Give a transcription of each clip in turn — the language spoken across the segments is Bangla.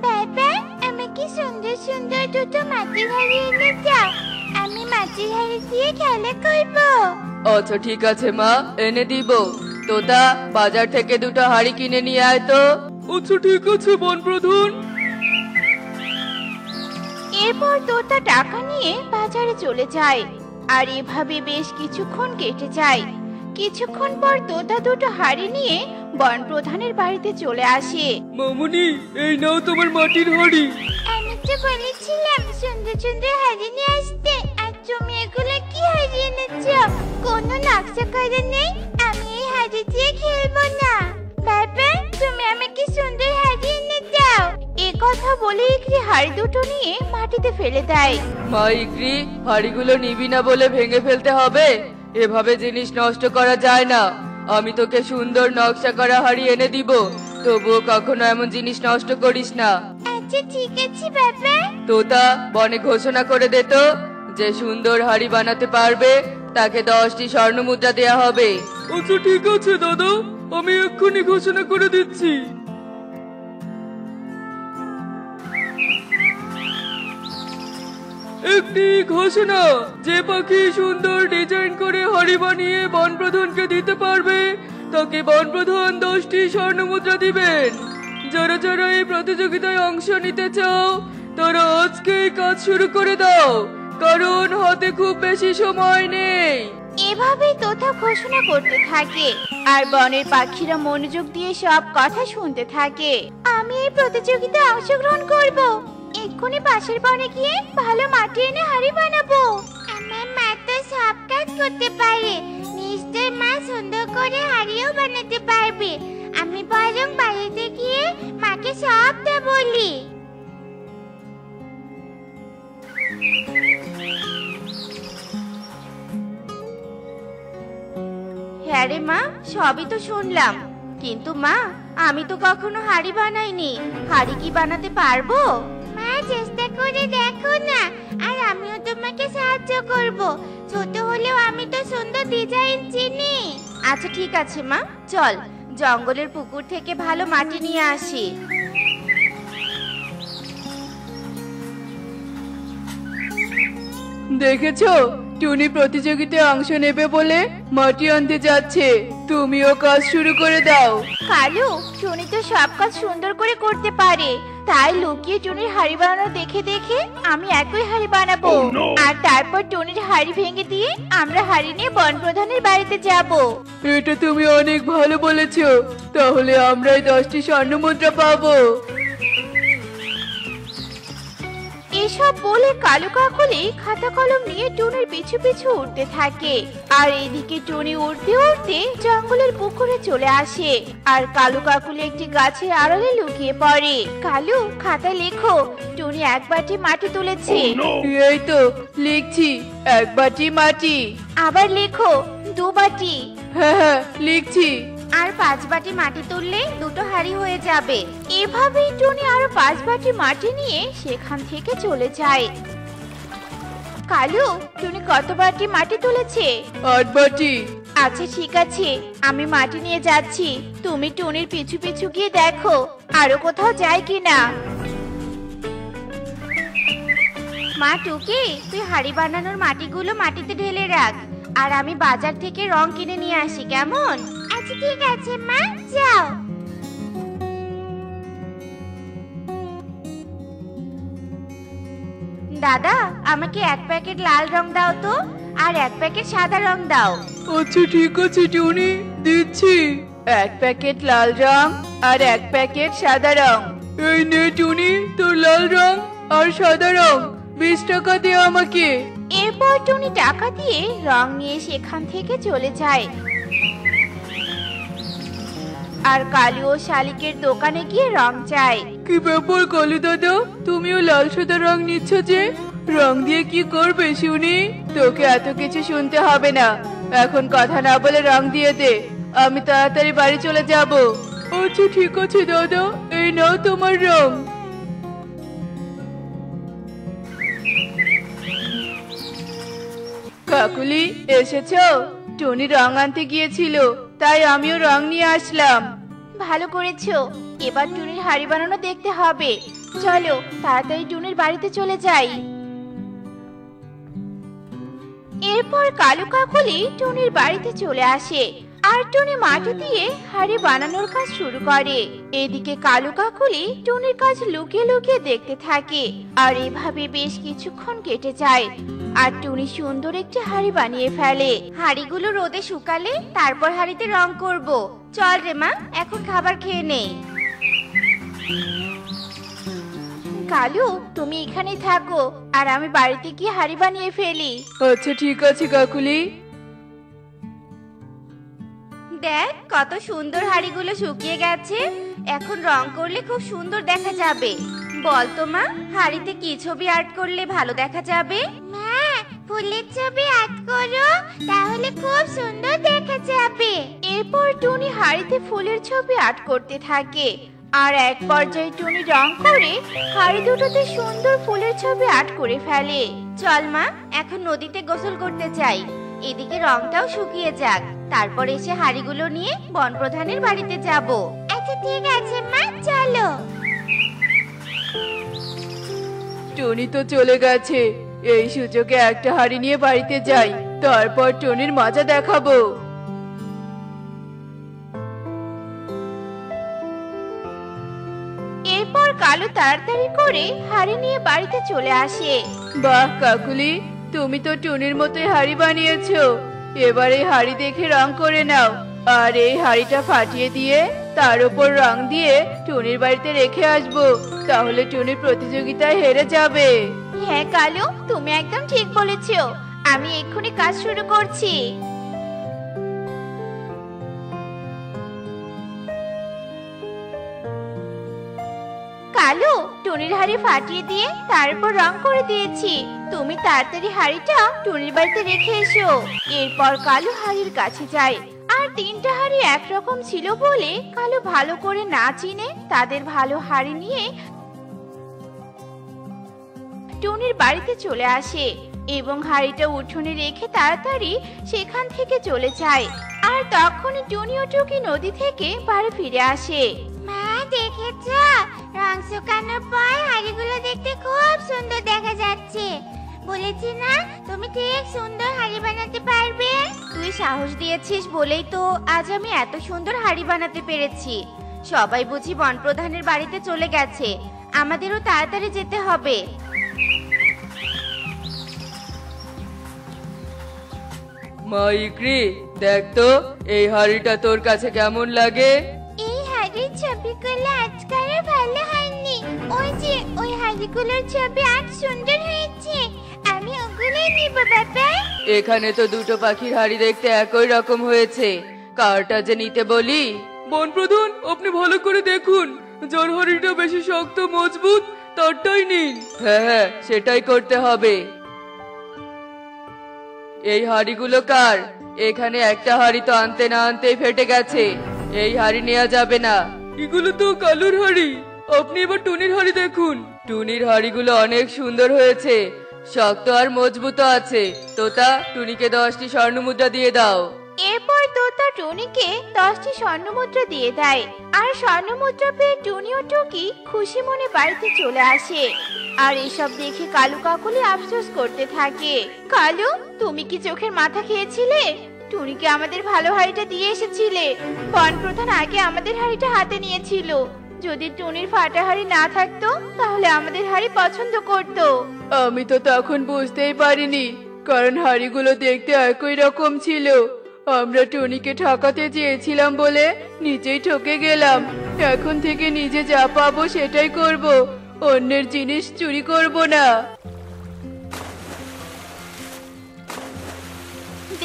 বাবা, আমাকে সুন্দর সুন্দর দুটো মাটির হাড়ি এনে দাও। আমি মাটির হাড়ি দিয়ে খেলা করব। আচ্ছা ঠিক আছে মা, এনে দিব। তোতা, বাজার থেকে দুটো হাড়ি কিনে নিয়ে আয় তো। আচ্ছা ঠিক আছে বনপ্রধান। এরপর তোতা টাকা নিয়ে বাজারে চলে যায়। আর এভাবে বেশ কিছুক্ষণ কেটে যায়। কিছুক্ষণ পর তোতা দুটো হাড়ি নিয়ে বনপ্রধানের বাড়িতে চলে আসে। মামুনি, এই নাও তোমার মাটির হাড়ি। আমি তো বলেছিলাম সুন্দর সুন্দর হাড়ি নিয়ে আসতে, আর তুমি এগুলো কি হাড়ি এনেছো? কোনো নকশা করা নেই। আমি এই হাড়ি দিয়ে খেলবো না। বাবা, তুমি আমাকে সুন্দর হাড়ি এনে দাও। এ কথা বলে ইকরি হাড়ি দুটো নিয়ে মাটিতে ফেলে দেয়। মা ইকরি, হাড়িগুলো নিবি না বলে ভেঙে ফেলতে হবে? এভাবে জিনিস নষ্ট করা যায় না। আমি তোকে সুন্দর নকশা করা হাড়ি এনে দিব, তবুও কখনো এমন জিনিস নষ্ট করিস না। আচ্ছা ঠিক আছে বাবা। তোতা, বনে ঘোষণা করে দে তো, যে সুন্দর হাড়ি বানাতে পারবে তাকে 10টি স্বর্ণ মুদ্রা দেয়া হবে। আচ্ছা ঠিক আছে দাদা, আমি এক্ষুনি ঘোষণা করে দিচ্ছি। একটি ঘোষণা, যে পাখি সুন্দর ডিজাইন করে হাড়ি বানিয়ে বনপ্রধানকে দিতে পারবে তাকে বনপ্রধান 10টি স্বর্ণ মুদ্রা দিবেন। যারা যারা এই প্রতিযোগিতায় অংশ নিতে চাও তারা আজকেই কাজ শুরু করে দাও, কারণ হাতে খুব বেশি সময় নেই। এভাবেই তোতা ঘোষণা করতে থাকে, আর বনের পাখিরা মনোযোগ দিয়ে সব কথা শুনতে থাকে। আমি এই প্রতিযোগিতায় অংশগ্রহণ করব। এক্ষুনি পাশের বনে গিয়ে ভালো মাটি এনে হাড়ি বানাবো। আমার মা তো সব কাজ করতে পারে, নিশ্চয় মা সুন্দর করে হাড়িও বানাতে পারবে। আমি বরং বাড়িতে গিয়ে মাকে সবটা বলি। হ্যাঁ রে মা, সবই তো শুনলাম, কিন্তু মা আমি তো কখনো হাড়ি বানাইনি। হাড়ি কি বানাতে পারবো? মা চেষ্টা করে দেখো না, আর আমিও তোমাকে সাহায্য করব। ছোট হলেও আমি তো সুন্দর ডিজাইন চিনি। আচ্ছা ঠিক আছে মা, চল জঙ্গলের পুকুর থেকে ভালো মাটি নিয়ে আসি। দেখেছো, টুনি প্রতিযোগিতায় অংশ নেবে বলে মাটি আনতে যাচ্ছে। তুমিও কাজ শুরু করে দাও। কালু, টুনি তো সব কাজ সুন্দর করে করতে পারে, তাই লুকিয়ে টুনির হাড়ি বানানো দেখে দেখে আমি একই হাড়ি বানাবো। আর তারপর টুনির হাড়ি ভেঙে দিয়ে আমরা হাড়ি নিয়ে বনপ্রধানের বাড়িতে যাব। এটা তুমি অনেক ভালো বলেছো, তাহলে আমরাই 10টি স্বর্ণ মুদ্রা পাবো। এসব বলে কালু কাকলি খাতা কলম নিয়ে টুনির পিছু পিছু উঠতে থাকে। আর এদিকে টুনি উঠতে উঠতে জঙ্গলের পুকুরে চলে আসে, আর কালু কাকলি একটি গাছের আড়ালে লুকিয়ে পড়ে। কালু, খাতায় লেখো টুনি 1 বাটি মাটি তুলেছে। এই তো লিখছি, 1 বাটি মাটি। আবার লেখো 2 বাটি। হ্যাঁ হ্যাঁ লিখছি। আর 5 বাটি মাটি তুললে দুটো হাড়ি হয়ে যাবে। এভাবেই টুনি আরো 5 বাটি মাটি নিয়ে সেখান থেকে চলে যায়। কালু, টুনি কত বাটি মাটি তুলেছে? 8 বাটি। আচ্ছা ঠিক আছে, আমি মাটি নিয়ে যাচ্ছি। তুমি টুনির পিছু পিছু গিয়ে দেখো আরো কোথাও যায় কিনা। মা টুকি, তুই হাড়ি বানানোর মাটিগুলো মাটিতে ঢেলে রাখ, আর আমি বাজার থেকে রং কিনে নিয়ে আসি, কেমন? আচ্ছা ঠিক আছে মা, যাও। দাদা, আমাকে 1 প্যাকেট লাল রং দাও তো, আর 1 প্যাকেট সাদা রং দাও। আচ্ছা ঠিক আছে টুনি, দিচ্ছি। 1 প্যাকেট লাল রং আর 1 প্যাকেট সাদা রং। এই নে টুনি, তোর লাল রং আর সাদা রং। 20 টাকা দে আমাকে। এরপর টুনি টাকা দিয়ে রং নিয়ে সেখান থেকে চলে যায়। আর কালু ও শালিকের দোকানে গিয়ে রং চায়। কি ব্যাপার কালু দাদা, তুমিও লাল সাদা রং নিচ্ছ যে? রং দিয়ে কি করবে শুনি? তোকে এত কিছু শুনতে হবে না, এখন কথা না বলে রং দিয়ে দে, আমি তাড়াতাড়ি বাড়ি চলে যাব। আচ্ছা ঠিক আছে দাদা, এই নাও তোমার রং। কাকুলি, এসেছো? টুনি রং আনতে গিয়েছিল, তাই আমিও রং নিয়ে আসলাম। ভালো করেছো, এবার টুনির হাড়ি বানানো দেখতে হবে। চলো তাড়াতাড়ি টুনির বাড়িতে চলে যাই। এরপর কালু কাকলি টুনির বাড়িতে চলে আসে আর টুনি মাটি দিয়ে হাড়ি বানানোর কাজ শুরু করে। এদিকে কালু কাকলি টুনির কাজ লুকিয়ে লুকিয়ে দেখতে থাকে আর এভাবে বেশ কিছুক্ষণ কেটে যায় আর টুনি সুন্দর একটি হাড়ি বানিয়ে ফেলে। হাড়িগুলো রোদে শুকালে তারপর হাড়িতে রং করব। চল রে মা, এখন খাবার খেয়ে নেই। কালু, তুমি এখানেই থাকো আর আমি বাড়িতে গিয়ে হাড়ি বানিয়ে ফেলি। আচ্ছা ঠিক আছে কাকুলি। দেখ কত সুন্দর হাড়িগুলো শুকিয়ে গেছে, এখন রং করলে খুব সুন্দর দেখা যাবে। বল তো মা, হাড়িতে কি ছবি আর্ট করলে ভালো দেখা যাবে? মা, ফুলের ছবি আর্ট করো, তাহলে খুব সুন্দর দেখা যাবে। এরপর টুনি হাড়িতে ফুলের ছবি আর্ট করতে থাকে আর এক পর্যায়ে টুনি রং করে হাড়ি দুটোতে সুন্দর ফুলের ছবি আর্ট করে ফেলে। চল মা, এখন নদীতে গোসল করতে যাই, এদিকে রংটাও শুকিয়ে যাক, তারপর এসে হাড়িগুলো নিয়ে বনপ্রধানের বাড়িতে যাব। আচ্ছা ঠিক আছে মা, চলো। টুনি তো চলে গেছে, এই সুযোগে একটা হাড়ি নিয়ে বাড়িতে যাই, তারপর টুনির মজা দেখাবো। এরপর কালু তাড়াতাড়ি করে হাড়ি নিয়ে বাড়িতে চলে আসে। বাহ কাকুলি, তুমি তো টুনির মতোই হাড়ি বানিয়েছো। এবার এই হাড়ি দেখে রং করে নাও আর এই হাড়িটা ফাটিয়ে দিয়ে তার উপর রং দিয়ে টুনির বাড়িতে রেখে আসবো, তাহলে টুনির প্রতিযোগিতায় হেরে যাবে। হ্যাঁ কালু, তুমি একদম ঠিক বলেছো, আমি এক্ষুনি কাজ শুরু করছি। কালু, টুনির হাড়ি ফাটিয়ে দিয়ে তার উপর রং করে দিয়েছি, তুমি তাড়াতাড়ি হাড়িটা টুনির বাড়িতে রেখে এসো। এরপর কালু হাড়ির কাছে যায় আর তিনটা হাড়ি একরকম ছিল বলে কালু ভালো করে না চিনে তাদের ভালো হাড়ি নিয়ে টুনির বাড়িতে চলে আসে এবং হাড়িটা উঠোনে রেখে তাড়াতাড়ি সেখান থেকে চলে যায়। আর তখনই টুনি ও টুকি নদী থেকে বাড়ি ফিরে আসে। মা, দেখেছো, রং শুকানোর পর হাড়িগুলো দেখতে খুব সুন্দর দেখা যাচ্ছে। বলেছি না, তুমি ঠিক সুন্দর হাড়ি বানাতে পারবে। তুই সাহস দিয়েছিস বলেই তো আজ আমি এত সুন্দর হাড়ি বানাতে পেরেছি। সবাই বুঝি বনপ্রধানের বাড়িতে চলে গেছে, আমাদেরও তাড়াতাড়ি যেতে হবে। মা ইকরি, দেখ তো এই হাড়িটা তোর কাছে কেমন লাগে? এই হাড়ির ছবিগুলো আজকাল ভালো হয়নি, ওই যে ওই হাড়িগুলোর ছবি আজ সুন্দর হয়েছে, আমি ওগুলোই নিব বাবা। এখানে তো দুটো পাখির হাড়ি দেখতে একই রকম হয়েছে, কারটা যে নিতে বলি? বনপ্রধান, আপনি ভালো করে দেখুন, যার হাড়িটা বেশি শক্ত মজবুত তারটাই নিন। হ্যাঁ হ্যাঁ, সেটাই করতে হবে। এই হাড়িগুলো কার? এখানে একটা হাড়ি তো আনতে না আনতেই ফেটে গেছে, এই হাড়ি নেওয়া যাবে না। এগুলো তো কালুর হাড়ি, আপনি এবার টুনির হাড়ি দেখুন। টুনির হাড়িগুলো অনেক সুন্দর হয়েছে, শক্ত আর মজবুত আছে। তোতা, টুনিকে 10টি স্বর্ণমুদ্রা দিয়ে দাও। এরপর তোতা টুনিকে 10টি স্বর্ণমুদ্রা দিয়ে দেয় আর স্বর্ণমুদ্রা পেয়ে টুনি ও টুকি খুশি মনে বাড়িতে চলে আসে। আর এসব দেখে কালু কাকলি আফসোস করতে থাকে। কালু, তুমি কি চোখের মাথা খেয়েছিলে? টুনিকে আমাদের ভালো হাড়িটা দিয়ে এসেছিলে, বনপ্রধান আগে আমাদের হাড়িটা হাতে নিয়েছিল। যদি টুনির ফাটা হাড়ি না থাকতো তাহলে আমাদের হাড়ি পছন্দ করতো। আমি তো তখন বুঝতেই পারিনি, কারণ হাড়িগুলো দেখতে একই রকম ছিল। আমরা টুনিকে ঠকাতে চেয়েছিলাম বলে নিজেই ঠকে গেলাম। এখন থেকে নিজে যা পাবো সেটাই করব, অন্যের জিনিস চুরি করব না।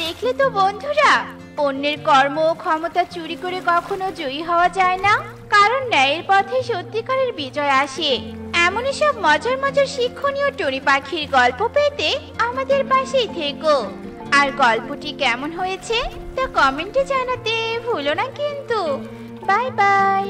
দেখলে তো বন্ধুরা, অন্যের কর্ম ও ক্ষমতা চুরি করে কখনো জয়ী হওয়া যায় না, কারণ ন্যায়ের পথে সত্যিকারের বিজয় আসে। এমনই সব মজার মজার শিক্ষণীয় টুনি পাখির গল্প পেতে আমাদের পাশেই থেকো। আর গল্পটি কেমন হয়েছে তা কমেন্টে জানাতে ভুলো না কিন্তু। Bye bye.